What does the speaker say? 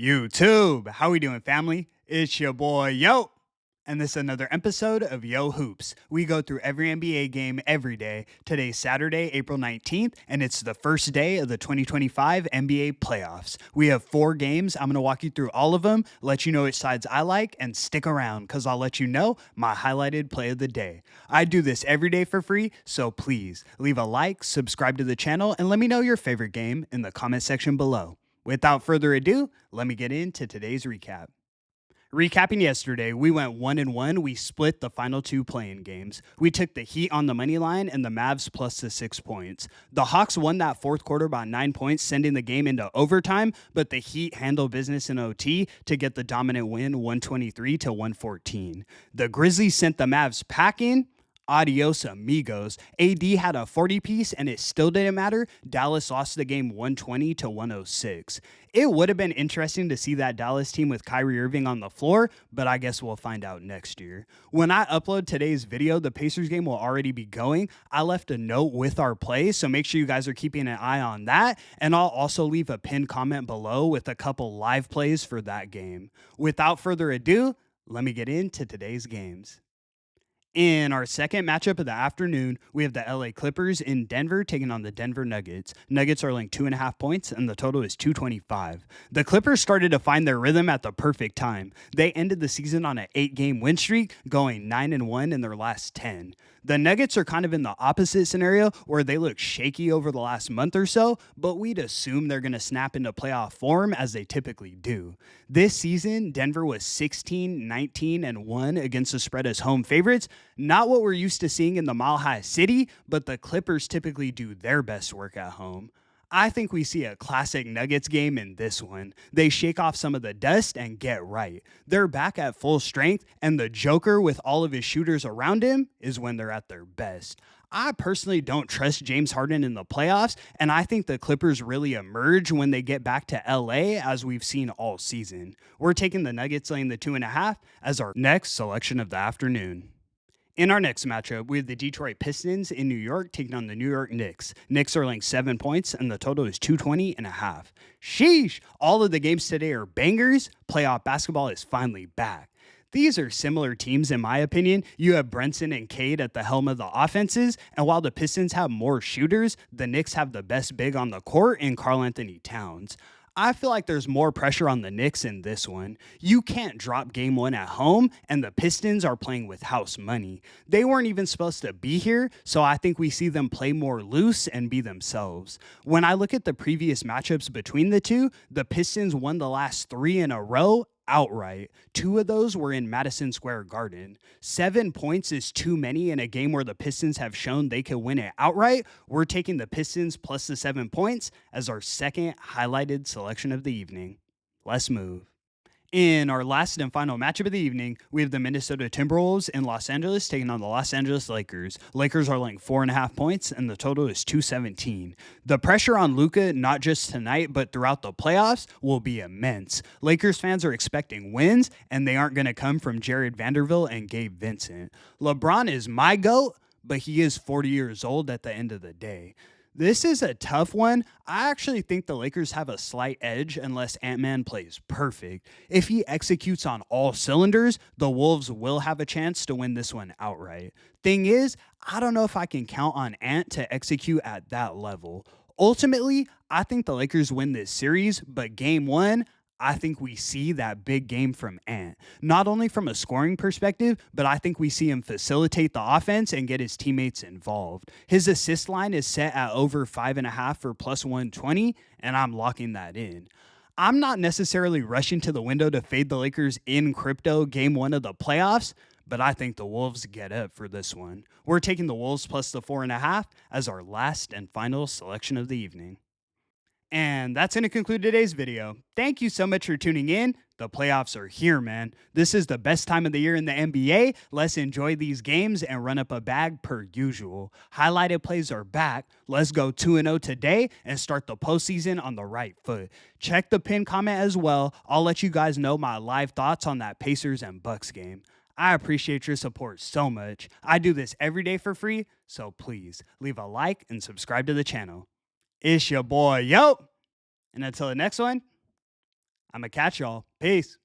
YouTube, how we doing, family? It's your boy, Yo. And this is another episode of Yo Hoops. We go through every NBA game every day. Today's Saturday, April 19th, and it's the first day of the 2025 NBA playoffs. We have 4 games. I'm going to walk you through all of them, let you know which sides I like, and stick around because I'll let you know my highlighted play of the day. I do this every day for free, so please leave a like, subscribe to the channel, and let me know your favorite game in the comment section below. Without further ado, let me get into today's recap. Recapping yesterday, we went 1-1. We split the final 2 play-in games. We took the Heat on the money line and the Mavs plus the 6 points. The Hawks won that fourth quarter by 9 points, sending the game into overtime, but the Heat handled business in OT to get the dominant win 123-114. The Grizzlies sent the Mavs packing. Adios, amigos. AD had a 40-piece and it still didn't matter. Dallas lost the game 120-106. It would have been interesting to see that Dallas team with Kyrie Irving on the floor, but I guess we'll find out next year. When I upload today's video, the Pacers game will already be going. I left a note with our plays, so make sure you guys are keeping an eye on that, and I'll also leave a pinned comment below with a couple live plays for that game. Without further ado, let me get into today's games. In our second matchup of the afternoon, we have the LA Clippers in Denver taking on the Denver Nuggets. Nuggets are laying 2.5 points, and the total is 225. The Clippers started to find their rhythm at the perfect time. They ended the season on an 8-game win streak, going 9-1 in their last 10. The Nuggets are kind of in the opposite scenario where they look shaky over the last month or so, but we'd assume they're going to snap into playoff form as they typically do. This season, Denver was 16-19-1 against the spread as home favorites. Not what we're used to seeing in the Mile High City, but the Clippers typically do their best work at home. I think we see a classic Nuggets game in this one. They shake off some of the dust and get right. They're back at full strength, and the Joker with all of his shooters around him is when they're at their best. I personally don't trust James Harden in the playoffs, and I think the Clippers really emerge when they get back to LA, as we've seen all season. We're taking the Nuggets laying the 2.5 as our next selection of the afternoon. In our next matchup, we have the Detroit Pistons in New York taking on the New York Knicks. Knicks are laying 7 points, and the total is 220.5. Sheesh! All of the games today are bangers. Playoff basketball is finally back. These are similar teams, in my opinion. You have Brunson and Cade at the helm of the offenses, and while the Pistons have more shooters, the Knicks have the best big on the court in Karl-Anthony Towns. I feel like there's more pressure on the Knicks in this one. You can't drop game 1 at home, and the Pistons are playing with house money. They weren't even supposed to be here, so I think we see them play more loose and be themselves. When I look at the previous matchups between the two, the Pistons won the last 3 in a row outright. 2 of those were in Madison Square Garden. 7 points is too many in a game where the Pistons have shown they can win it outright. We're taking the Pistons plus the 7 points as our second highlighted selection of the evening. Let's move. In our last and final matchup of the evening, we have the Minnesota Timberwolves in Los Angeles taking on the Los Angeles Lakers. Lakers are laying 4.5 points, and the total is 217. The pressure on Luka, not just tonight, but throughout the playoffs, will be immense. Lakers fans are expecting wins, and they aren't going to come from Jared Vanderbilt and Gabe Vincent. LeBron is my GOAT, but he is 40 years old at the end of the day. This is a tough one. I actually think the Lakers have a slight edge unless Ant-Man plays perfect. If he executes on all cylinders, the Wolves will have a chance to win this one outright. Thing is, I don't know if I can count on Ant to execute at that level. Ultimately, I think the Lakers win this series, but game 1, I think we see that big game from Ant. Not only from a scoring perspective, but I think we see him facilitate the offense and get his teammates involved. His assist line is set at over 5.5 for plus 120, and I'm locking that in. I'm not necessarily rushing to the window to fade the Lakers in crypto game 1 of the playoffs, but I think the Wolves get up for this one. We're taking the Wolves plus the 4.5 as our last and final selection of the evening. And that's going to conclude today's video. Thank you so much for tuning in. The playoffs are here, man. This is the best time of the year in the NBA. Let's enjoy these games and run up a bag per usual. Highlighted plays are back. Let's go 2-0 today and start the postseason on the right foot. Check the pinned comment as well. I'll let you guys know my live thoughts on that Pacers and Bucks game. I appreciate your support so much. I do this every day for free, so please leave a like and subscribe to the channel. It's your boy, Yo. And until the next one, I'm going to catch y'all. Peace.